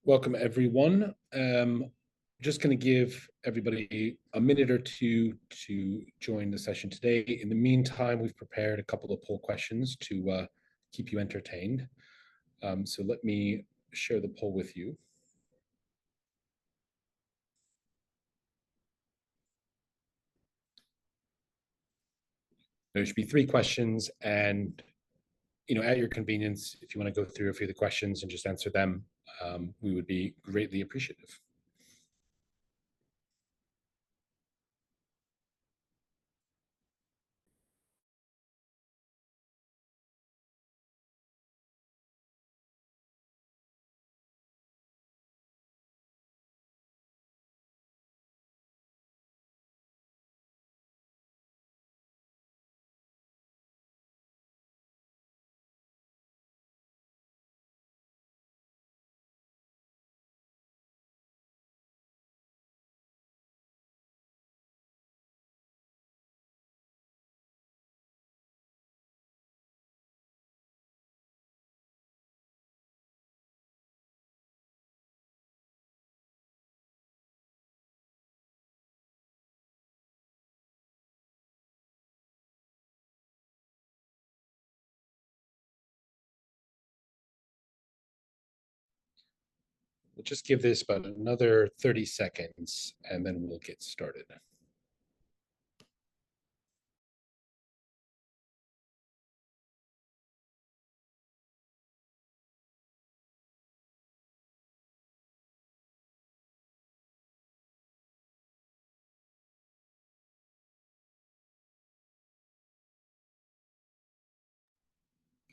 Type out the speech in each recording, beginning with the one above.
Welcome, everyone. Just going to give everybody a minute or two to join the session today. In the meantime, we've prepared a couple of poll questions to keep you entertained. So let me share the poll with you. There should be 3 questions, and at your convenience, if you want to go through a few of the questions and just answer them, we would be greatly appreciative. We'll just give this about another 30 seconds, and then we'll get started.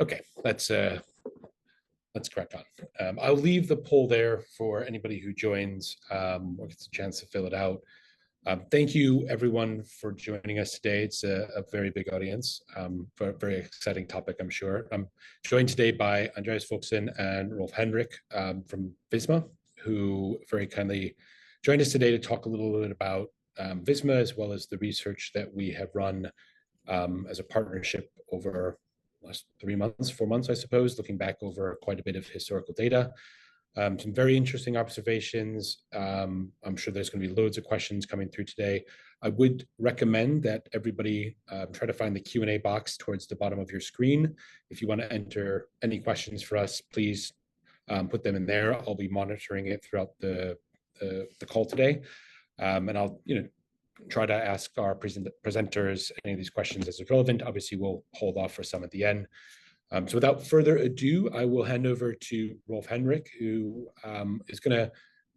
Okay, let's crack on. I'll leave the poll there for anybody who joins or gets a chance to fill it out. Thank you, everyone, for joining us today. It's a very big audience for a very exciting topic, I'm sure. I'm joined today by Andreas Fuchsen and Rolf Henrik from Visma, who very kindly joined us today to talk a little bit about Visma, as well as the research that we have run as a partnership over last 3 months, 4 months, I suppose, looking back over quite a bit of historical data. Some very interesting observations. I'm sure there's going to be loads of questions coming through today. I would recommend that everybody try to find the Q&A box towards the bottom of your screen. If you want to enter any questions for us, please put them in there. I'll be monitoring it throughout the call today. And I'll try to ask our presenters any of these questions as relevant. Obviously, we'll hold off for some at the end. So without further ado, I will hand over to Rolf Henrik, who is going to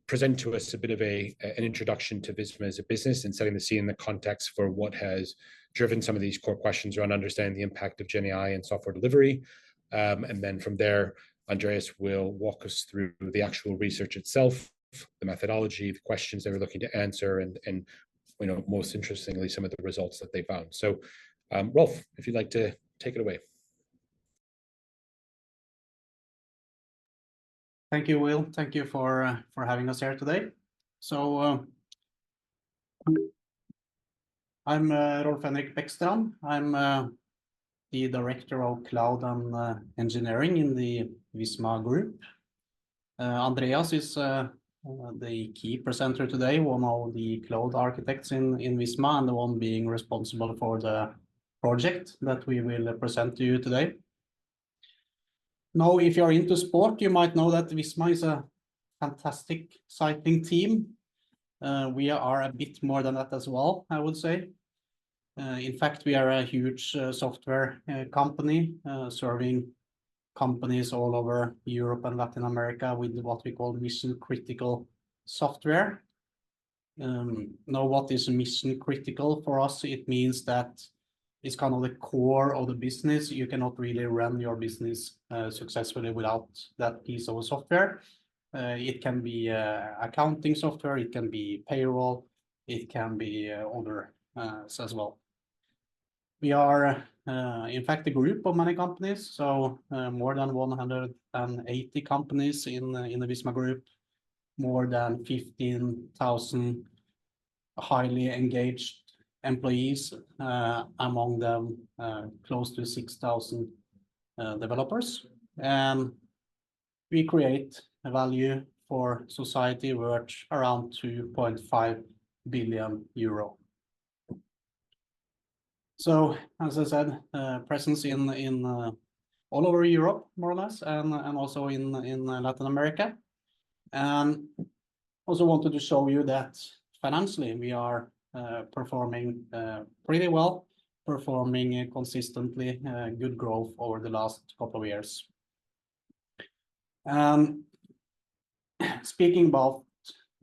present to us a bit of an introduction to Visma as a business and setting the scene in the context for what has driven some of these core questions around understanding the impact of GenAI and software delivery. And then from there, Andreas will walk us through the actual research itself, the methodology, the questions they were looking to answer, and most interestingly, some of the results that they found. So, Rolf, if you'd like to take it away. Thank you, Will. Thank you for having us here today. So, I'm Rolf Henrik Beckstrand. I'm the Director of Cloud and Engineering in the Visma Group. Andreas is the key presenter today, one of the cloud architects in Visma, and the one being responsible for the project that we will present to you today. Now, if you're into sport, you might know that Visma is a fantastic cycling team. We are a bit more than that as well, I would say. In fact, we are a huge software company serving companies all over Europe and Latin America with what we call mission critical software. Now, what is mission critical for us? It means that it's kind of the core of the business. You cannot really run your business successfully without that piece of software. It can be accounting software, it can be payroll, it can be other as well. We are, in fact, a group of many companies, so more than 180 companies in the Visma Group, more than 15,000 highly engaged employees, among them close to 6,000 developers. And we create value for society worth around 2.5 billion euro. So, as I said, presence in all over Europe, more or less, and also in Latin America. And also wanted to show you that financially we are performing pretty well, performing consistently good growth over the last couple of years. Speaking about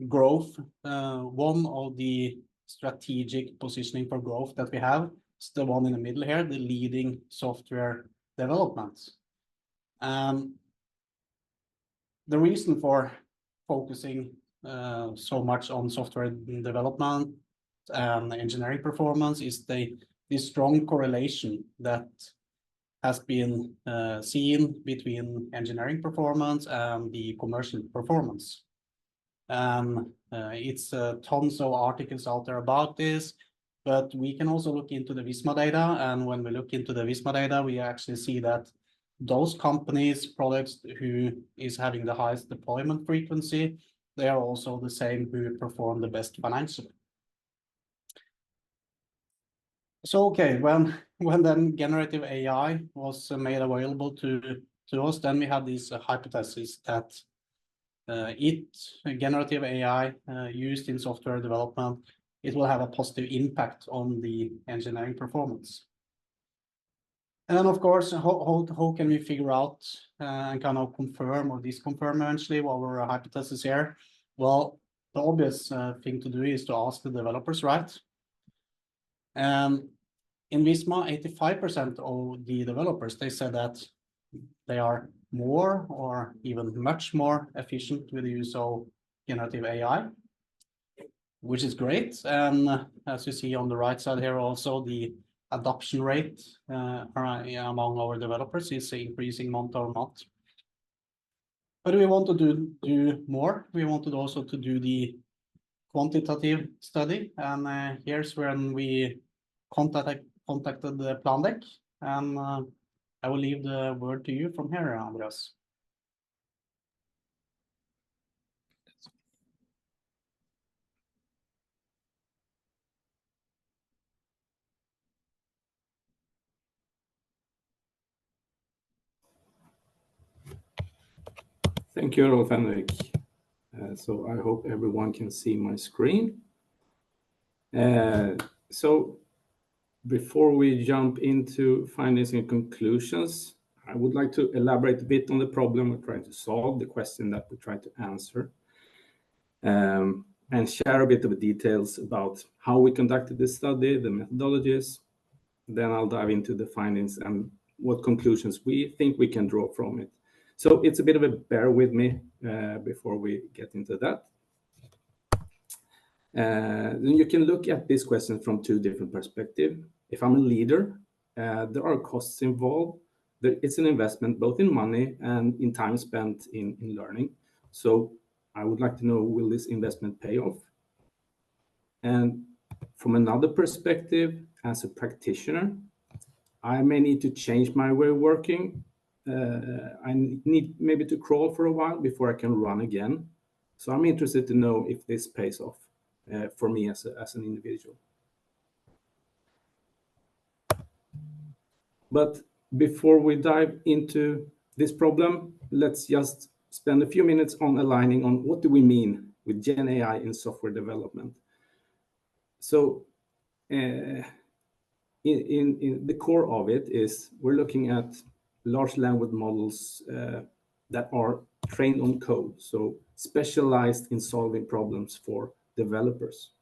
growth, one of the strategic positioning for growth that we have is the one in the middle here, the leading software development. The reason for focusing so much on software development and engineering performance is the strong correlation that has been seen between engineering performance and the commercial performance. It's tons of articles out there about this, but we can also look into the Visma data. And when we look into the Visma data, we actually see that those companies, products who is having the highest deployment frequency, they are also the same who perform the best financially. So, okay, when then generative AI was made available to us, then we had this hypothesis that generative AI used in software development, it will have a positive impact on the engineering performance. And then, of course, how can we figure out and kind of confirm or disconfirm eventually our hypothesis here? Well, the obvious thing to do is to ask the developers, right? And in Visma, 85% of the developers, they said that they are more or even much more efficient with the use of generative AI, which is great. And as you see on the right side here, also the adoption rate among our developers is increasing month over month. But we want to do more. We wanted also to do the quantitative study, and here's when we contacted the Plandek, and I will leave the word to you from here, Andreas. Thank you, Rolf Henrik. So I hope everyone can see my screen. So before we jump into findings and conclusions, I would like to elaborate a bit on the problem we're trying to solve, the question that we try to answer, and share a bit of the details about how we conducted this study, the methodologies. Then I'll dive into the findings and what conclusions we think we can draw from it. So it's a bit of a bear with me before we get into that. Then you can look at this question from two different perspectives. If I'm a leader, there are costs involved. It's an investment both in money and in time spent in learning. So I would like to know, will this investment pay off? And from another perspective, as a practitioner, I may need to change my way of working. I need maybe to crawl for a while before I can run again. So I'm interested to know if this pays off for me as an individual. But before we dive into this problem, let's just spend a few minutes on aligning on what do we mean with Gen AI in software development. So in the core of it is we're looking at large language models that are trained on code, so specialized in solving problems for developers.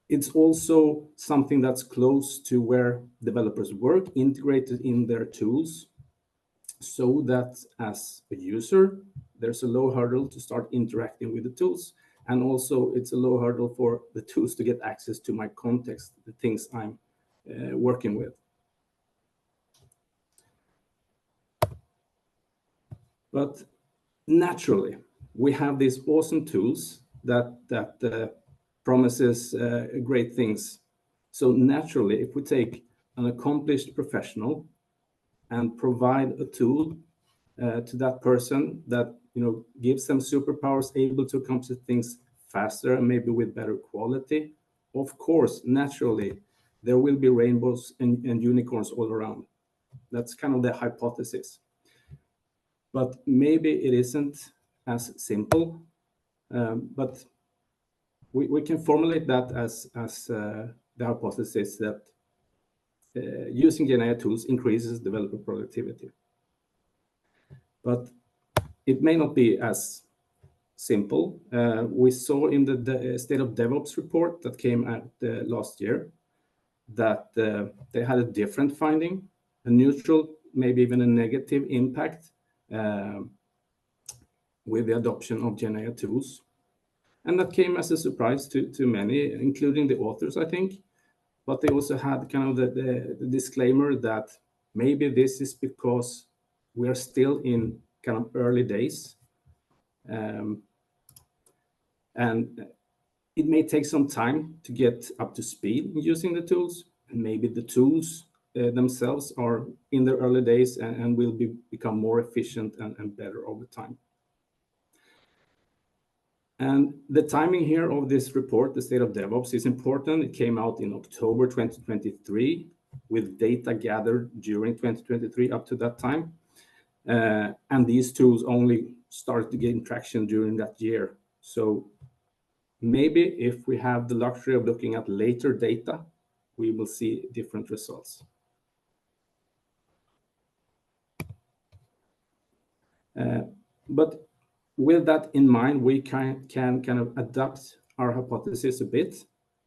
It's also something that's close to where developers work, integrated in their tools, so that as a user, there's a low hurdle to start interacting with the tools. And also it's a low hurdle for the tools to get access to my context, the things I'm working with. But naturally, we have these awesome tools that promises great things. So naturally, if we take an accomplished professional and provide a tool to that person that gives them superpowers, able to accomplish things faster and maybe with better quality, of course, naturally, there will be rainbows and unicorns all around. That's kind of the hypothesis. But maybe it isn't as simple. But we can formulate that as the hypothesis that using GenAI tools increases developer productivity. But it may not be as simple. We saw in the State of DevOps report that came out last year that they had a different finding, a neutral, maybe even a negative impact with the adoption of GenAI tools. And that came as a surprise to many, including the authors, I think. But they also had kind of the disclaimer that maybe this is because we are still in kind of early days. And it may take some time to get up to speed using the tools. And maybe the tools themselves are in their early days and will become more efficient and better over time. And the timing here of this report, the State of DevOps, is important. It came out in October 2023 with data gathered during 2023 up to that time. And these tools only started to gain traction during that year. So maybe if we have the luxury of looking at later data, we will see different results. But with that in mind, we can kind of adapt our hypothesis a bit,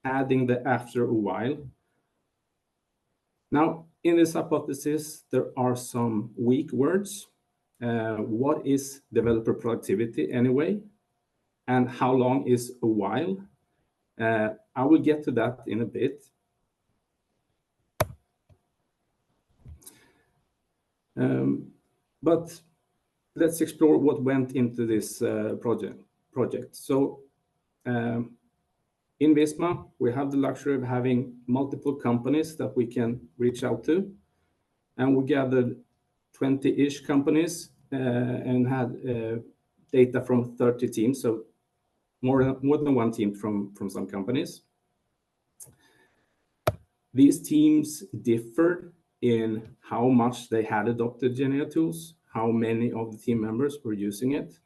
adding the after a while. Now, in this hypothesis, there are some weak words. What is developer productivity anyway? And how long is a while? I will get to that in a bit. But let's explore what went into this project. So in Visma, we have the luxury of having multiple companies that we can reach out to. And we gathered 20-ish companies and had data from 30 teams, so more than one team from some companies. These teams differed in how much they had adopted GenAI tools, how many of the team members were using it.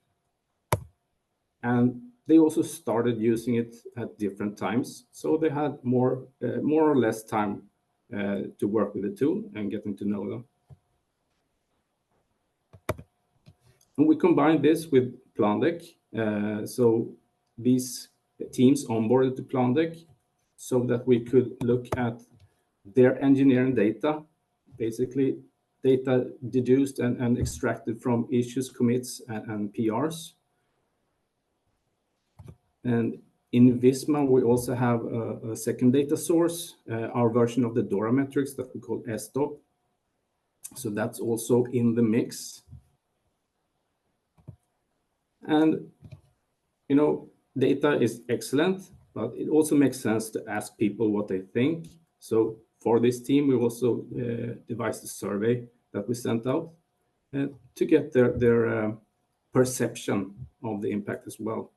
And they also started using it at different times. So they had more or less time to work with the tool and getting to know them. And we combined this with Plandek. So these teams onboarded to Plandek so that we could look at their engineering data, basically data deduced and extracted from issues, commits, and PRs. And in Visma, we also have a second data source, our version of the DORA metrics that we call SDOP. So that's also in the mix. And, data is excellent, but it also makes sense to ask people what they think. So for this team, we also devised a survey that we sent out to get their perception of the impact as well.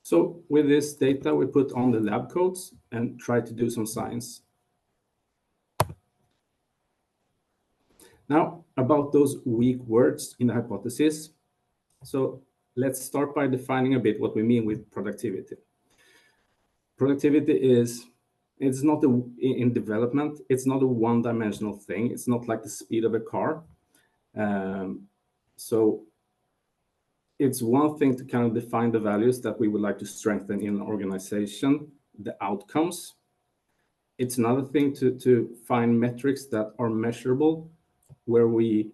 So with this data, we put on the lab coats and try to do some science. Now, about those weak words in the hypothesis. So let's start by defining a bit what we mean with productivity. Productivity it's not in development, it's not a one-dimensional thing. It's not like the speed of a car. So it's one thing to kind of define the values that we would like to strengthen in an organization, the outcomes. It's another thing to find metrics that are measurable, where we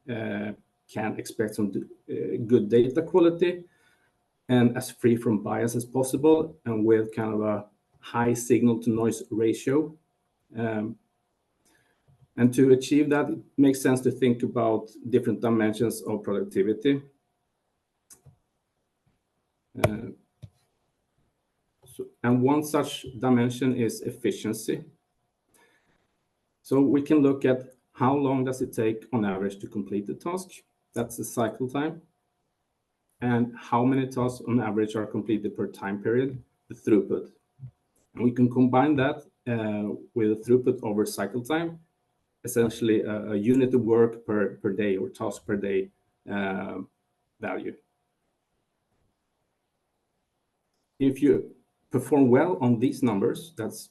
can expect some good data quality and as free from bias as possible, and with kind of a high signal to noise ratio. And to achieve that, it makes sense to think about different dimensions of productivity. And one such dimension is efficiency. So we can look at how long does it take on average to complete the task? That's the cycle time. And how many tasks on average are completed per time period, the throughput. And we can combine that with throughput over cycle time, essentially a unit of work per day or task per day value. If you perform well on these numbers, that's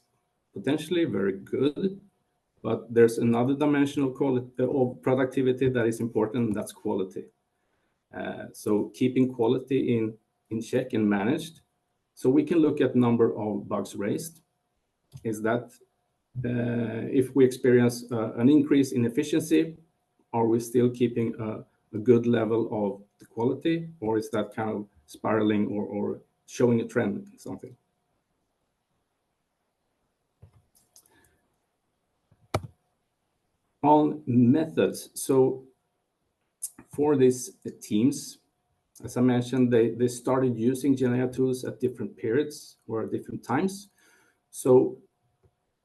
potentially very good, but there's another dimension of productivity that is important, and that's quality. So keeping quality in check and managed. So we can look at number of bugs raised. Is that if we experience an increase in efficiency, are we still keeping a good level of the quality, or is that kind of spiraling or showing a trend in something? On methods, so for these teams, as I mentioned, they started using GenAI tools at different periods or at different times. So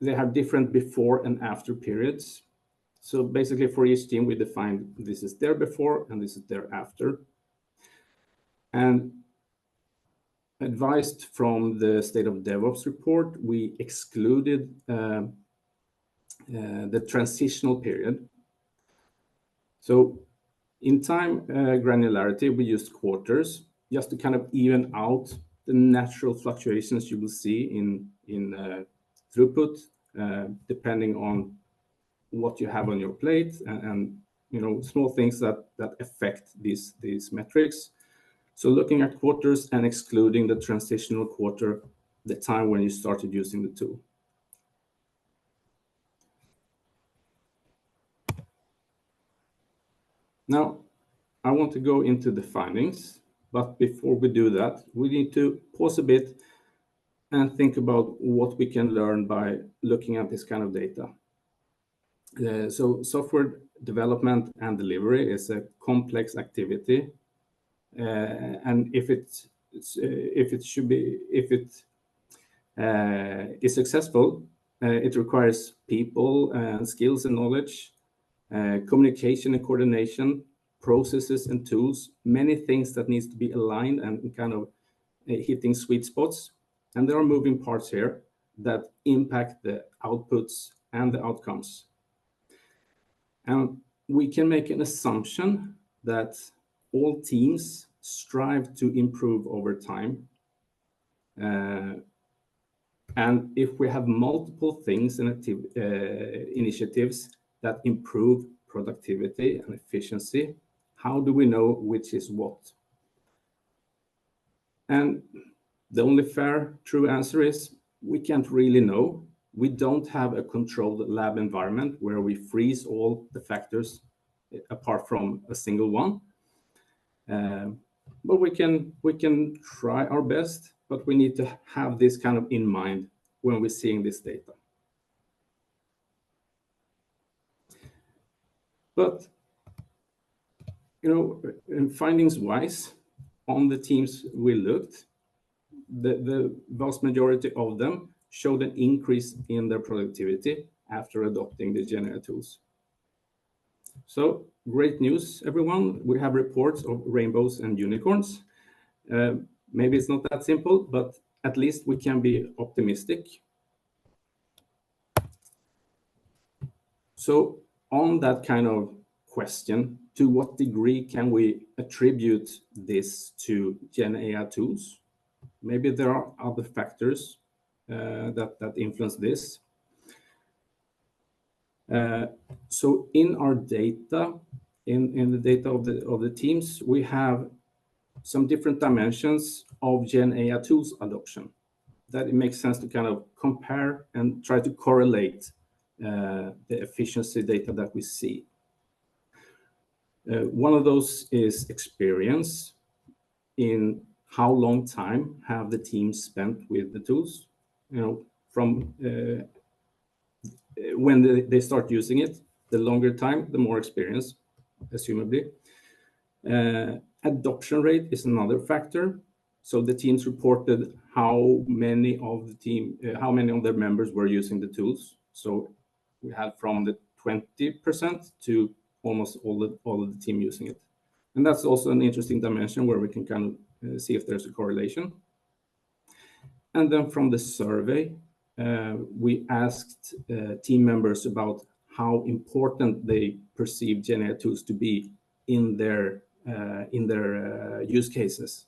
they have different before and after periods. So basically for each team, we defined this is their before and this is their after. And advised from the State of DevOps report, we excluded the transitional period. So in time granularity, we used quarters just to kind of even out the natural fluctuations you will see in throughput, depending on what you have on your plate and small things that affect these metrics. So looking at quarters and excluding the transitional quarter, the time when you started using the tool. Now, I want to go into the findings, but before we do that, we need to pause a bit and think about what we can learn by looking at this kind of data. So software development and delivery is a complex activity, and if it is successful, it requires people and skills and knowledge, communication and coordination, processes and tools, many things that needs to be aligned and kind of hitting sweet spots. And there are moving parts here that impact the outputs and the outcomes. And we can make an assumption that all teams strive to improve over time. And if we have multiple things and initiatives that improve productivity and efficiency, how do we know which is what? And the only fair, true answer is we can't really know. We don't have a controlled lab environment where we freeze all the factors apart from a single one. But we can try our best, but we need to have this kind of in mind when we're seeing this data. But in findings wise, on the teams we looked, the vast majority of them showed an increase in their productivity after adopting the GenAI tools. So great news, everyone. We have reports of rainbows and unicorns. Maybe it's not that simple, but at least we can be optimistic. So on that kind of question, to what degree can we attribute this to GenAI tools? Maybe there are other factors that influence this. So in our data, in the data of the teams, we have some different dimensions of GenAI tools adoption. That it makes sense to kind of compare and try to correlate the efficiency data that we see. One of those is experience in how long time have the teams spent with the tools, from when they start using it, the longer time, the more experience, assumably. Adoption rate is another factor. So the teams reported how many of their members were using the tools. So we had from the 20% to almost all of the team using it. And that's also an interesting dimension where we can kind of see if there's a correlation. And then from the survey, we asked team members about how important they perceive GenAI tools to be in their use cases.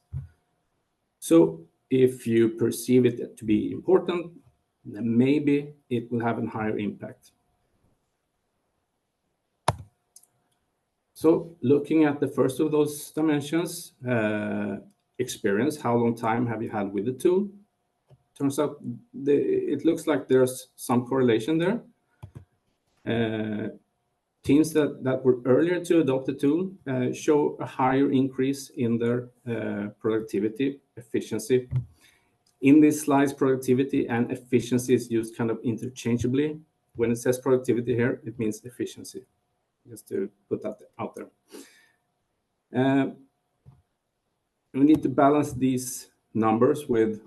So if you perceive it to be important, then maybe it will have a higher impact. So looking at the first of those dimensions, experience, how long time have you had with the tool? Turns out it looks like there's some correlation there. Teams that were earlier to adopt the tool show a higher increase in their productivity, efficiency. In this slide, productivity and efficiency is used kind of interchangeably. When it says productivity here, it means efficiency, just to put that out there. We need to balance these numbers with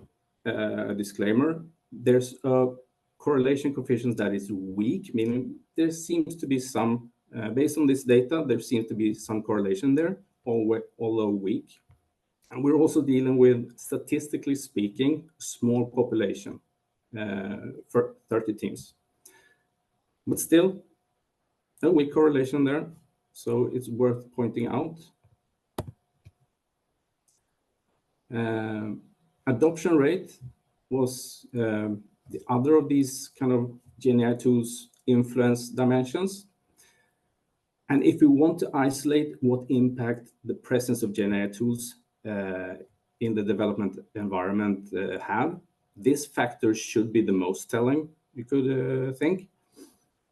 a disclaimer. There's a correlation coefficient that is weak, meaning there seems to be some, based on this data, there seems to be some correlation there, although weak. And we're also dealing with, statistically speaking, small population for 30 teams. But still, a weak correlation there, so it's worth pointing out. Adoption rate was the other of these kind of GenAI tools influence dimensions. And if we want to isolate what impact the presence of GenAI tools in the development environment have, this factor should be the most telling, you could think.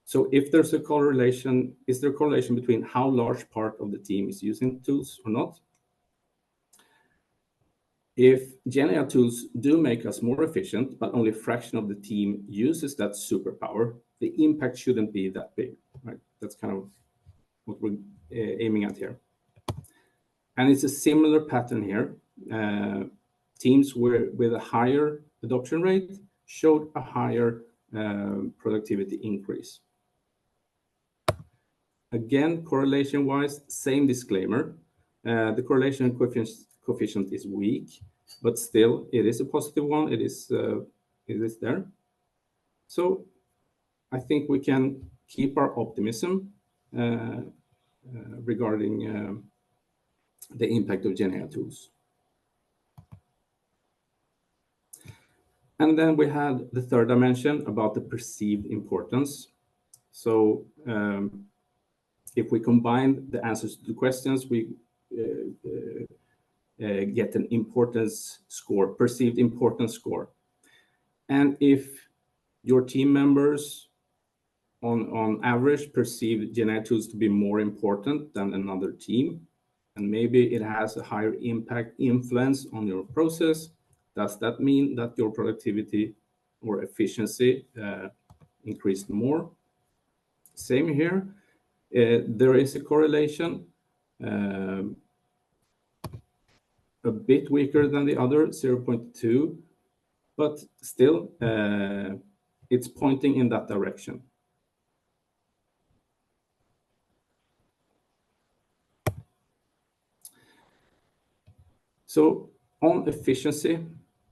So if there's a correlation, is there a correlation between how large part of the team is using tools or not? If GenAI tools do make us more efficient, but only a fraction of the team uses that superpower, the impact shouldn't be that big, right? That's kind of what we're aiming at here. And it's a similar pattern here. Teams with a higher adoption rate showed a higher productivity increase. Again, correlation-wise, same disclaimer. The correlation coefficient is weak, but still it is a positive one. It is there. So I think we can keep our optimism regarding the impact of GenAI tools. And then we had the third dimension about the perceived importance. So if we combine the answers to the questions, we get an importance score, perceived importance score. And if your team members on average perceive GenAI tools to be more important than another team, and maybe it has a higher impact influence on your process, does that mean that your productivity or efficiency increased more? Same here. There is a correlation, a bit weaker than the other, 0.2, but still it's pointing in that direction. So on efficiency,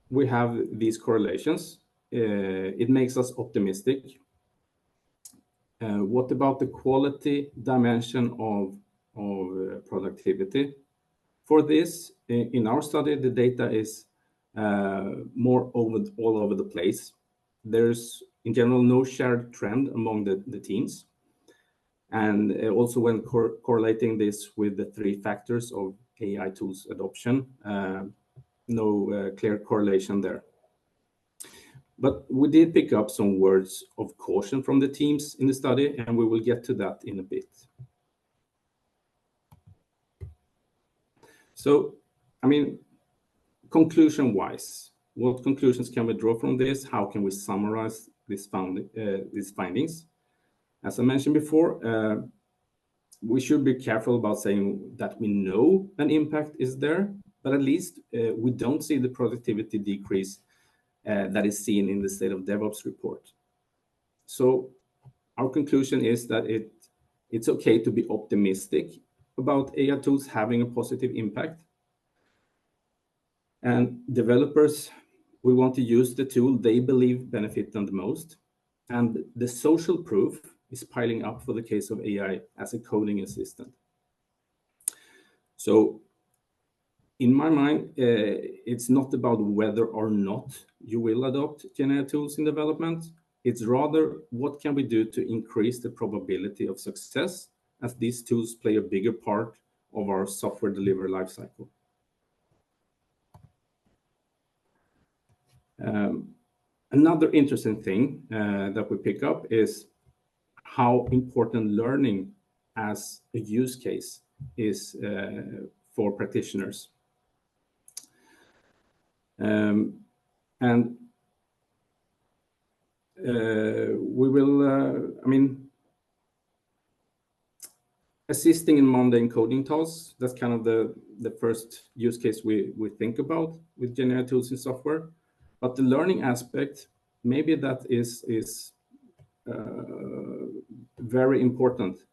we have these correlations. It makes us optimistic. What about the quality dimension of productivity? For this, in our study, the data is more all over the place. There's, in general, no shared trend among the teams. And also when correlating this with the three factors of AI tools adoption, no clear correlation there. But we did pick up some words of caution from the teams in the study, and we will get to that in a bit. So, I mean, conclusion-wise, what conclusions can we draw from this? How can we summarize these findings? As I mentioned before, we should be careful about saying that we know an impact is there, but at least we don't see the productivity decrease that is seen in the State of DevOps report. So our conclusion is that it's okay to be optimistic about AI tools having a positive impact. And developers, we want to use the tool they believe benefit them the most. And the social proof is piling up for the case of AI as a coding assistant. So in my mind, it's not about whether or not you will adopt GenAI tools in development. It's rather what can we do to increase the probability of success as these tools play a bigger part of our software delivery lifecycle. Another interesting thing that we pick up is how important learning as a use case is for practitioners. And we will, assisting in mundane coding tasks, that's kind of the first use case we think about with GenAI tools in software. But the learning aspect, maybe that is very important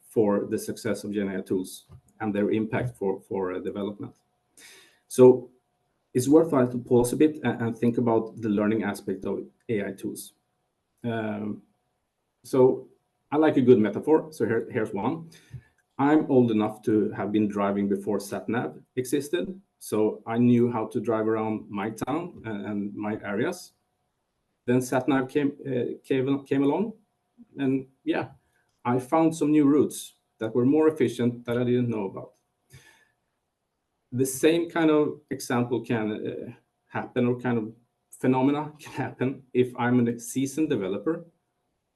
for the success of GenAI tools and their impact for development. So it's worthwhile to pause a bit and think about the learning aspect of AI tools. So I like a good metaphor. So here's one. I'm old enough to have been driving before SatNav existed. So I knew how to drive around my town and my areas. Then SatNav came along, and yeah, I found some new routes that were more efficient that I didn't know about. The same kind of example can happen, or kind of phenomena can happen if I'm a seasoned developer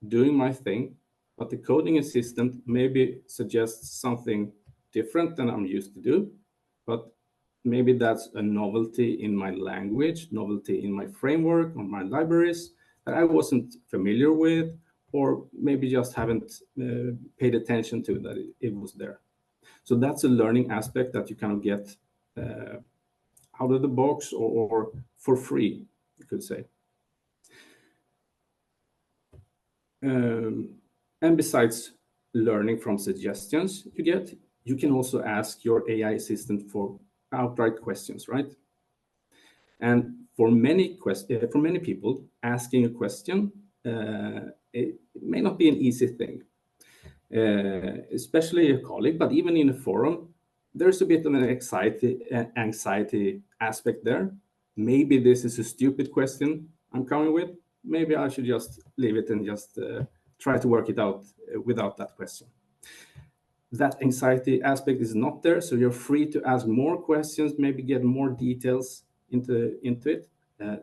doing my thing, but the coding assistant maybe suggests something different than I'm used to do, but maybe that's a novelty in my language, novelty in my framework, or my libraries that I wasn't familiar with, or maybe just haven't paid attention to that it was there. So that's a learning aspect that you kind of get out of the box or for free, you could say. And besides learning from suggestions you get, you can also ask your AI assistant for outright questions, right? And for many people, asking a question, it may not be an easy thing, especially a colleague, but even in a forum, there's a bit of an anxiety aspect there. Maybe this is a stupid question I'm coming with. Maybe I should just leave it and just try to work it out without that question. That anxiety aspect is not there, so you're free to ask more questions, maybe get more details into it.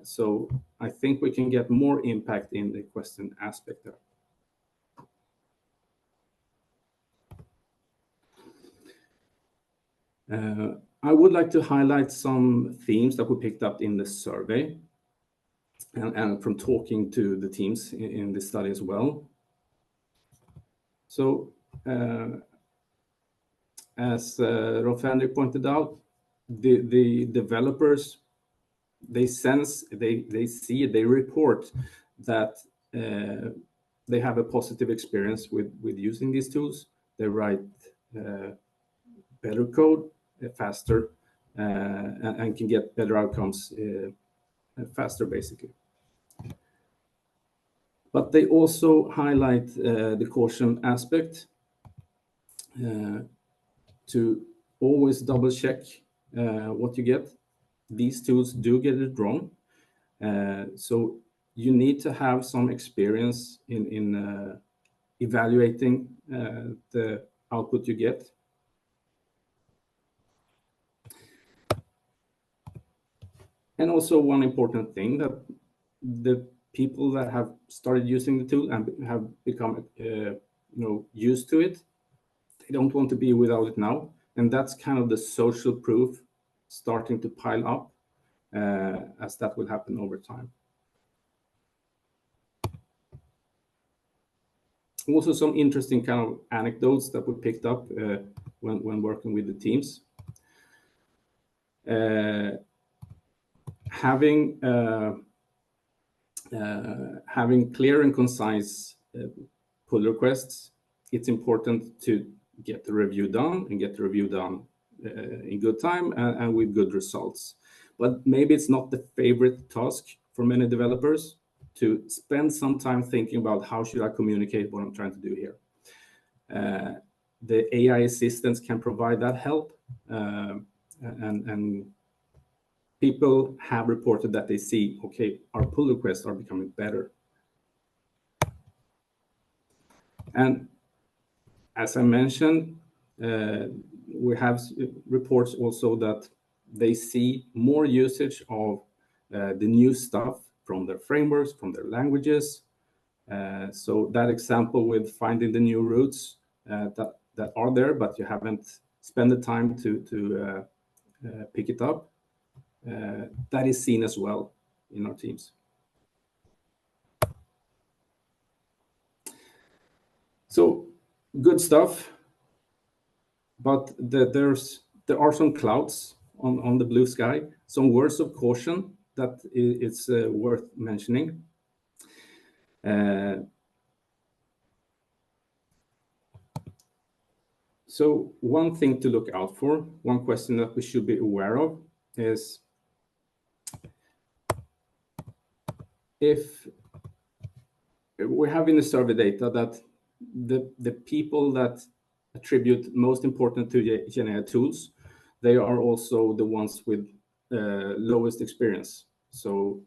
So I think we can get more impact in the question aspect there. I would like to highlight some themes that we picked up in the survey and from talking to the teams in this study as well. So as Rolf-Henrik pointed out, the developers, they sense, they see, they report that they have a positive experience with using these tools. They write better code faster and can get better outcomes faster, basically. But they also highlight the caution aspect, to always double check what you get. These tools do get it wrong. So you need to have some experience in evaluating the output you get. And also one important thing, that the people that have started using the tool and have become used to it, they don't want to be without it now. And that's kind of the social proof starting to pile up as that will happen over time. Also some interesting kind of anecdotes that we picked up when working with the teams. Having clear and concise pull requests, it's important to get the review done and get the review done in good time and with good results. But maybe it's not the favorite task for many developers to spend some time thinking about how should I communicate what I'm trying to do here. The AI assistants can provide that help, and people have reported that they see, okay, our pull requests are becoming better. And as I mentioned, we have reports also that they see more usage of the new stuff from their frameworks, from their languages. So that example with finding the new routes that are there, but you haven't spent the time to pick it up, that is seen as well in our teams. So good stuff, but there are some clouds on the blue sky, some words of caution that it's worth mentioning. So one thing to look out for, one question that we should be aware of is if we have in the survey data that the people that attribute most important to GenAI tools, they are also the ones with lowest experience. So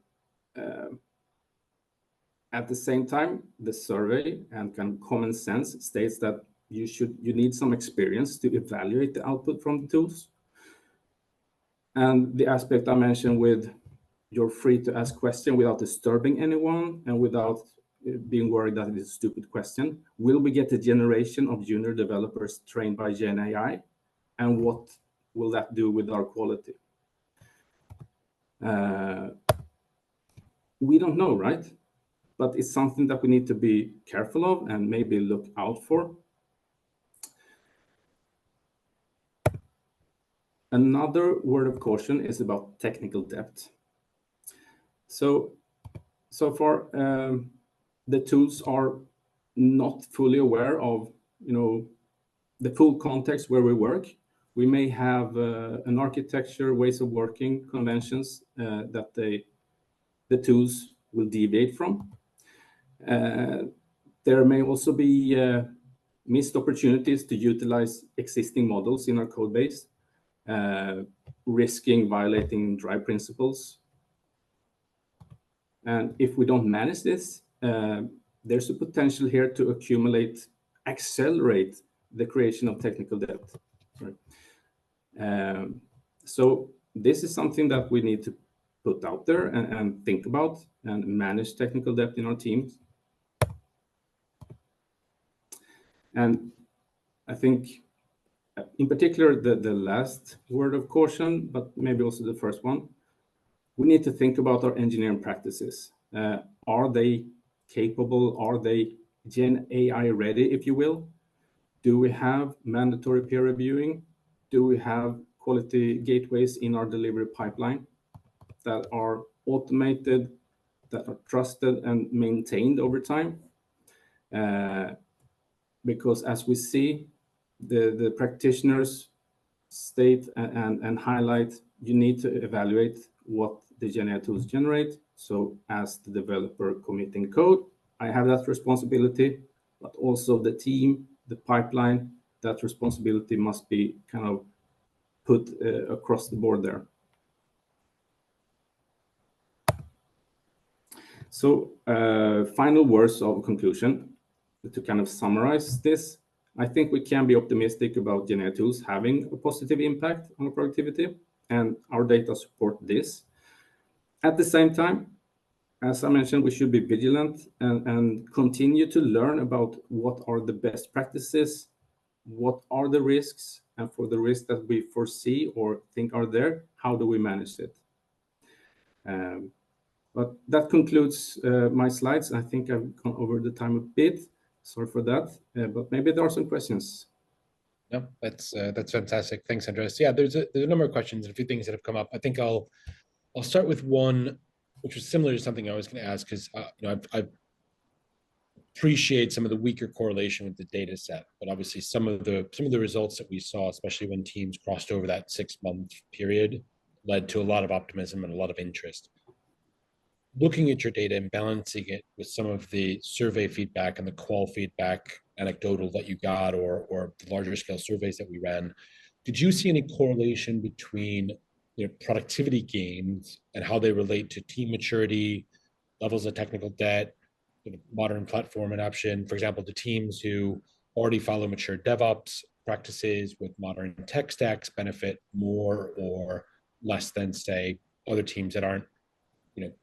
at the same time, the survey and kind of common sense states that you need some experience to evaluate the output from the tools. And the aspect I mentioned with you're free to ask question without disturbing anyone and without being worried that it is a stupid question. Will we get a generation of junior developers trained by GenAI? And what will that do with our quality? We don't know, right? But it's something that we need to be careful of and maybe look out for. Another word of caution is about technical debt. So far, the tools are not fully aware of, the full context where we work. We may have an architecture, ways of working, conventions that the tools will deviate from. There may also be missed opportunities to utilize existing models in our code base, risking violating DRIVE principles. And if we don't manage this, there's a potential here to accelerate the creation of technical debt. Right? So this is something that we need to put out there and think about and manage technical debt in our teams. And I think in particular, the last word of caution, but maybe also the first one, we need to think about our engineering practices. Are they capable? Are they Gen AI ready, if you will? Do we have mandatory peer reviewing? Do we have quality gateways in our delivery pipeline that are automated, that are trusted and maintained over time? Because as we see, the practitioners state and highlight, you need to evaluate what the GenAI tools generate. So as the developer committing code, I have that responsibility, but also the team, the pipeline, that responsibility must be kind of put across the board there. So final words of conclusion to kind of summarize this. I think we can be optimistic about GenAI tools having a positive impact on productivity, and our data support this. At the same time, as I mentioned, we should be vigilant and continue to learn about what are the best practices, what are the risks, and for the risks that we foresee or think are there, how do we manage it? But that concludes my slides. I think I've gone over the time a bit. Sorry for that, but maybe there are some questions. No, that's fantastic. Thanks, Andreas. Yeah, there's a number of questions and a few things that have come up. I think I'll start with one, which was similar to something I was going to ask, because I've appreciate some of the weaker correlation with the data set, but obviously some of the results that we saw, especially when teams crossed over that 6-month period, led to a lot of optimism and a lot of interest. Looking at your data and balancing it with some of the survey feedback and the qual feedback, anecdotal that you got, or the larger scale surveys that we ran, did you see any correlation between productivity gains and how they relate to team maturity, levels of technical debt, modern platform adoption? For example, the teams who already follow mature DevOps practices with modern tech stacks benefit more or less than, say, other teams that aren't, that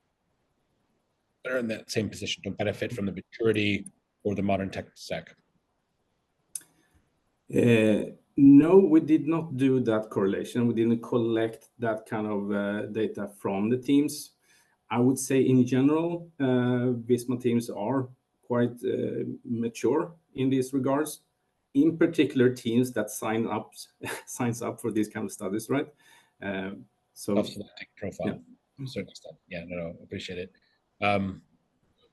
are in that same position, don't benefit from the maturity or the modern tech stack? No, we did not do that correlation. We didn't collect that kind of data from the teams. I would say in general, Visma teams are quite mature in these regards. In particular, teams that signs up for these kind of studies, right? Self-selecting profile, to a certain extent. Yeah, no, appreciate it.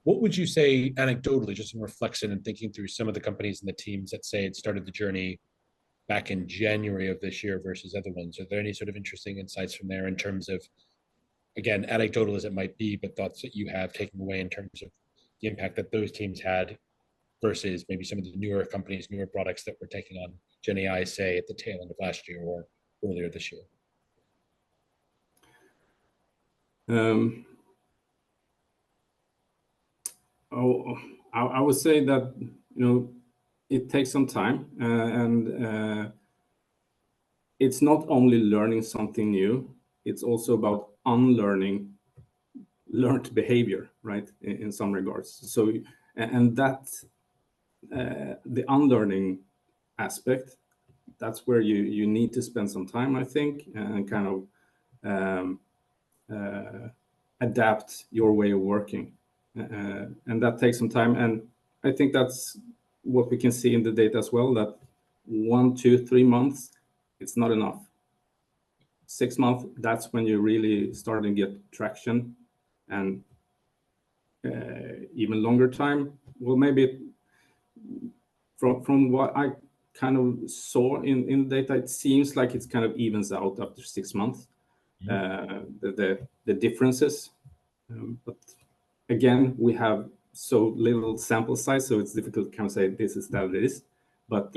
What would you say anecdotally, just in reflection and thinking through some of the companies and the teams that say it started the journey back in January of this year versus other ones? Are there any sort of interesting insights from there in terms of, again, anecdotal as it might be, but thoughts that you have taken away in terms of the impact that those teams had versus maybe some of the newer companies, newer products that were taking on GenAI, say, at the tail end of last year or earlier this year? I would say that it takes some time, and it's not only learning something new; it's also about unlearning learned behavior, right? In some regards. So, and that the unlearning aspect, that's where you need to spend some time, I think, and kind of adapt your way of working. And that takes some time. And I think that's what we can see in the data as well, that 1, 2, 3 months, it's not enough. 6 months, that's when you really start to get traction. And even longer time, well, maybe from what I kind of saw in data, it seems like it's kind of evens out after 6 months, the differences. But again, we have so little sample size, so it's difficult to kind of say this is that it is. But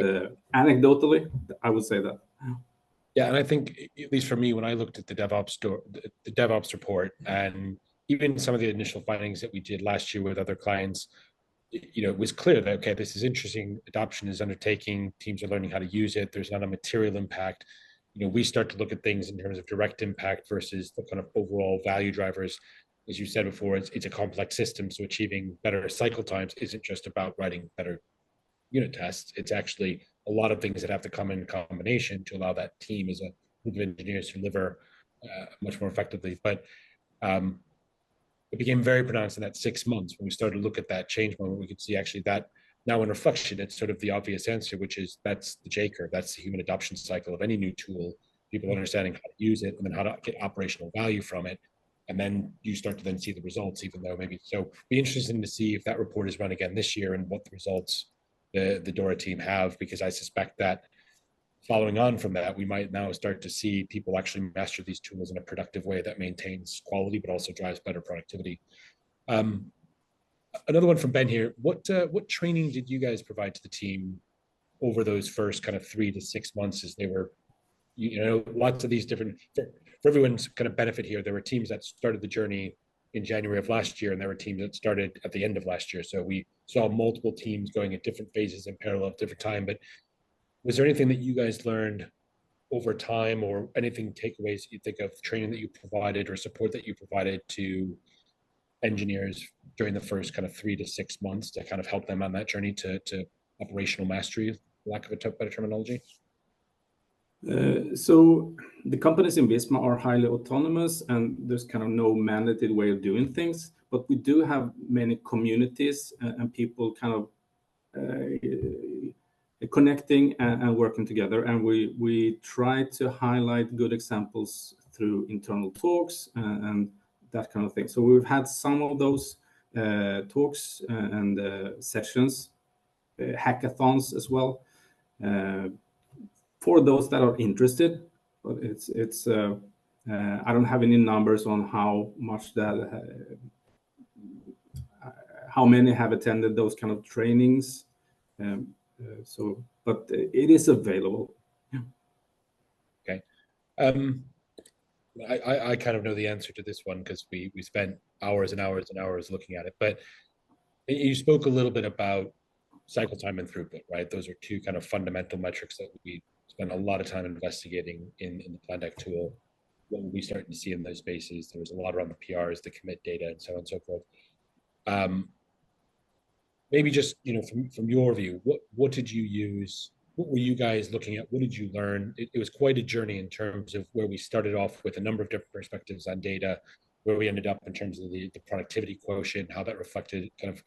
anecdotally, I would say that. Yeah, and I think, at least for me, when I looked at the DevOps report, and even some of the initial findings that we did last year with other clients, it was clear that, okay, this is interesting. Adoption is undertaking. Teams are learning how to use it. There's not a material impact. We start to look at things in terms of direct impact versus the kind of overall value drivers. As you said before, it's a complex system. So achieving better cycle times isn't just about writing better unit tests. It's actually a lot of things that have to come in combination to allow that team as a group of engineers to deliver much more effectively. But it became very pronounced in that 6 months when we started to look at that change moment. We could see actually that now in reflection, it's sort of the obvious answer, which is that's the J curve. That's the human adoption cycle of any new tool, people understanding how to use it and then how to get operational value from it. And then you start to then see the results, even though maybe, so be interesting to see if that report is run again this year and what the results the Dora team have, because I suspect that following on from that, we might now start to see people actually master these tools in a productive way that maintains quality, but also drives better productivity. Another one from Ben here. What training did you guys provide to the team over those first kind of 3 to 6 months as they were, lots of these different, for everyone's kind of benefit here, there were teams that started the journey in January of last year, and there were teams that started at the end of last year. So we saw multiple teams going at different phases in parallel at different time. But was there anything that you guys learned over time, or anything takeaways you think of, training that you provided or support that you provided to engineers during the first kind of 3 to 6 months to kind of help them on that journey to operational mastery, lack of a better terminology? So the companies in Visma are highly autonomous, and there's kind of no mandated way of doing things. But we do have many communities and people kind of connecting and working together. And we try to highlight good examples through internal talks and that kind of thing. So we've had some of those talks and sessions, hackathons as well, for those that are interested. But it's I don't have any numbers on how much that how many have attended those kind of trainings. But it is available. Okay. I kind of know the answer to this one because we spent hours and hours and hours looking at it. But you spoke a little bit about cycle time and throughput, right? Those are two kind of fundamental metrics that we spend a lot of time investigating in the Plandek tool. What we starting to see in those spaces, there was a lot around the PRs, the commit data, and so on and so forth. Maybe just, from your view, what did you use? What were you guys looking at? What did you learn? It was quite a journey in terms of where we started off with a number of different perspectives on data, where we ended up in terms of the productivity quotient, how that reflected kind of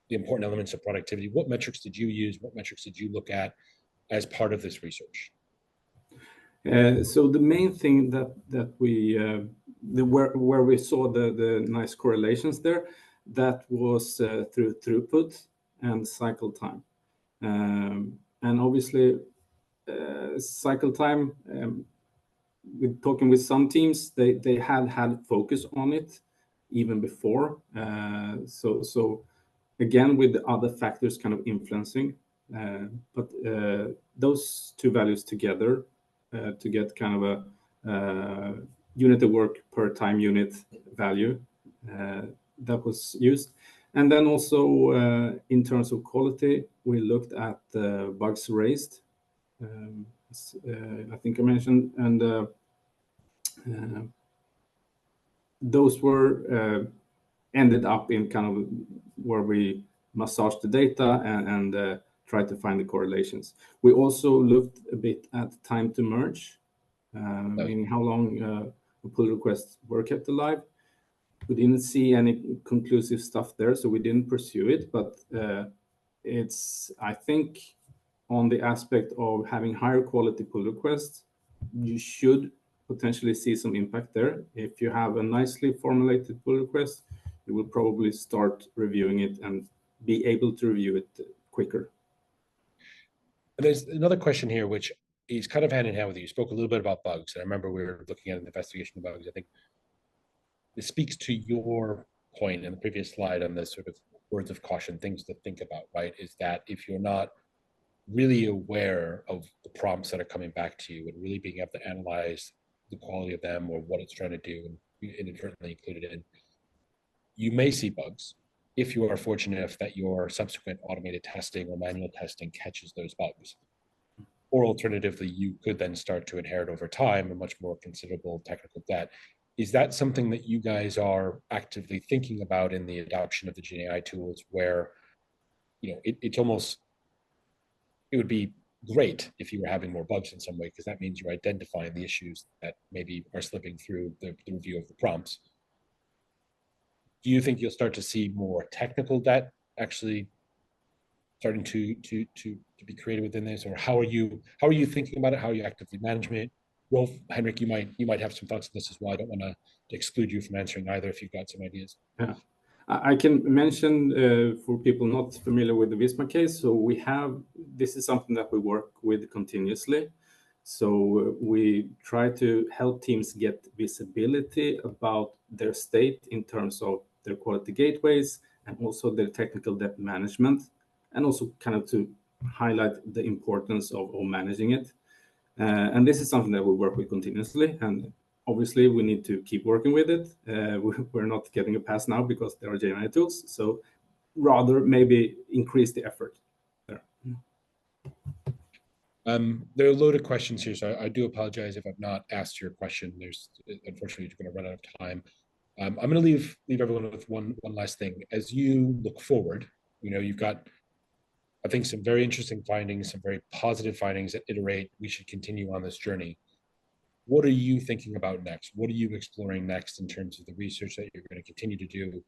the important elements of productivity. What metrics did you use? What metrics did you look at as part of this research? So the main thing that we where we saw the nice correlations there, that was through throughput and cycle time, and obviously cycle time. With talking with some teams, they had focus on it even before. So again, with the other factors kind of influencing, but those two values together to get kind of a unit of work per time unit value that was used. And then also in terms of quality, we looked at bugs raised. I think I mentioned, and those were ended up in kind of where we massage the data and try to find the correlations. We also looked a bit at time to merge, meaning how long a pull requests were kept alive. We didn't see any conclusive stuff there, so we didn't pursue it. But it's, I think, on the aspect of having higher quality pull requests, you should potentially see some impact there. If you have a nicely formulated pull request, you will probably start reviewing it and be able to review it quicker. And there's another question here, which is kind of hand in hand with you. You spoke a little bit about bugs. And I remember we were looking at an investigation of bugs. I think this speaks to your point in the previous slide on the sort of words of caution, things to think about, right? Is that if you're not really aware of the prompts that are coming back to you and really being able to analyze the quality of them or what it's trying to do and inadvertently included in, you may see bugs if you are fortunate enough that your subsequent automated testing or manual testing catches those bugs. Or alternatively, you could then start to inherit over time a much more considerable technical debt. Is that something that you guys are actively thinking about in the adoption of the GenAI tools where, it's almost, it would be great if you were having more bugs in some way, because that means you're identifying the issues that maybe are slipping through the review of the prompts. Do you think you'll start to see more technical debt actually starting to be created within this, or how are you thinking about it? How are you actively managing it? Rolf, Henrik, you might have some thoughts on this as well. I don't want to exclude you from answering either if you've got some ideas. Yeah, I can mention for people not familiar with the Visma case. So this is something that we work with continuously. So we try to help teams get visibility about their state in terms of their quality gateways and also their technical debt management, and also kind of to highlight the importance of managing it. And this is something that we work with continuously. And obviously, we need to keep working with it. We're not getting a pass now because there are GenAI tools. So rather maybe increase the effort there. There are a load of questions here, so I do apologize if I've not asked your question. There's unfortunately you're going to run out of time. I'm going to leave everyone with one last thing. As you look forward, you've got, I think, some very interesting findings, some very positive findings that iterate we should continue on this journey. What are you thinking about next? What are you exploring next in terms of the research that you're going to continue to do?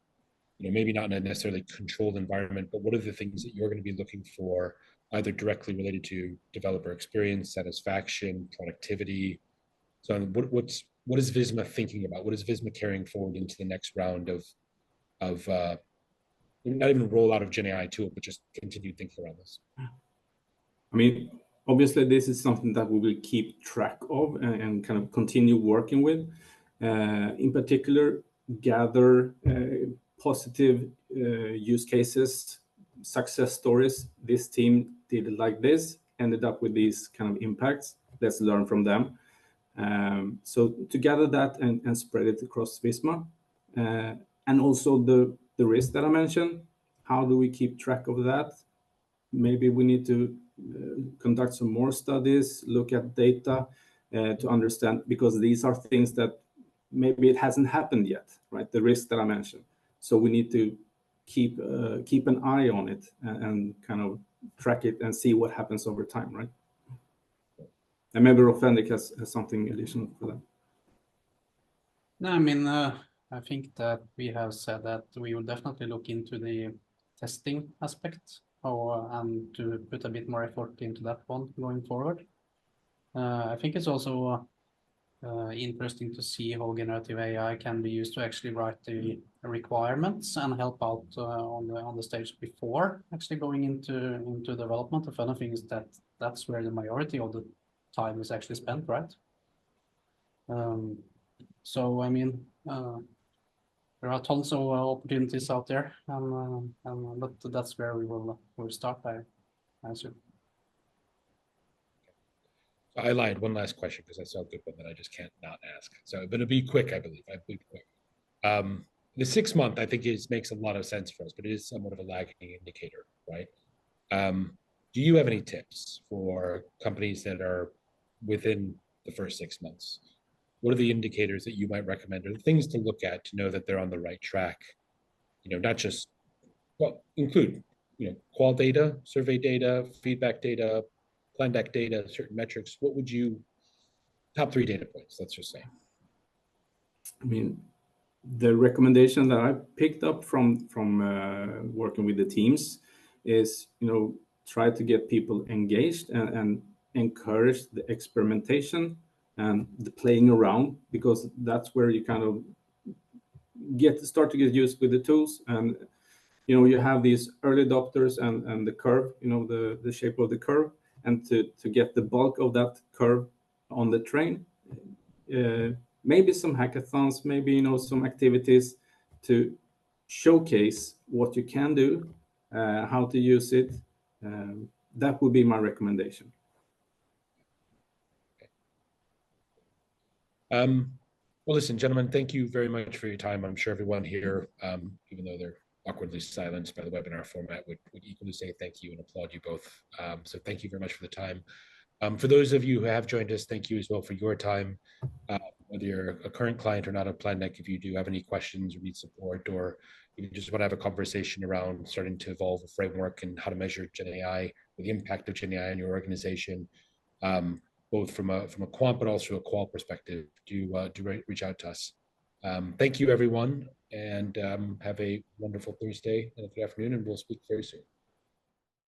Maybe not in a necessarily controlled environment, but what are the things that you're going to be looking for, either directly related to developer experience, satisfaction, productivity? So what is Visma thinking about? What is Visma carrying forward into the next round of not even roll out of GenAI tool, but just continue thinking around this? I mean, obviously, this is something that we will keep track of and kind of continue working with. In particular, gather positive use cases, success stories. This team did it like this, ended up with these kind of impacts. Let's learn from them. So to gather that and spread it across Visma. And also the risk that I mentioned, how do we keep track of that? Maybe we need to conduct some more studies, look at data to understand, because these are things that maybe it hasn't happened yet, right? The risk that I mentioned. So we need to keep an eye on it and kind of track it and see what happens over time, right? And maybe Plandek has something additional for that. No, I mean, I think that we have said that we will definitely look into the testing aspect and to put a bit more effort into that one going forward. I think it's also interesting to see how generative AI can be used to actually write the requirements and help out on the stage before actually going into development. The funny thing is that that's where the majority of the time is actually spent, right? So I mean, there are tons of opportunities out there, but that's where we'll start, I assume. I lied. One last question because I saw a good one that I just can't not ask. So, but it'll be quick, I believe. Quick. The 6 month, I think, makes a lot of sense for us, but it is somewhat of a lagging indicator, right? Do you have any tips for companies that are within the first 6 months? What are the indicators that you might recommend, or the things to look at to know that they're on the right track? You know, not just, well, include, you know, qual data, survey data, feedback data, Plandek data, certain metrics. What would you, top 3 data points, let's just say? I mean, the recommendation that I picked up from working with the teams is, you know, try to get people engaged and encourage the experimentation and the playing around, because that's where you kind of start to get used with the tools. And you know, you have these early adopters and the curve, you know, the shape of the curve, and to get the bulk of that curve on the train. Maybe some hackathons, maybe, you know, some activities to showcase what you can do, how to use it. That would be my recommendation. Well, listen, gentlemen, thank you very much for your time. I'm sure everyone here, even though they're awkwardly silenced by the webinar format, would equally say thank you and applaud you both. So thank you very much for the time. For those of you who have joined us, thank you as well for your time. Whether you're a current client or not of Plandek, if you do have any questions or need support, or you just want to have a conversation around starting to evolve a framework and how to measure GenAI, or the impact of GenAI in your organization, both from a quant but also a qual perspective, do reach out to us. Thank you, everyone, and have a wonderful Thursday and a good afternoon, and we'll speak very soon.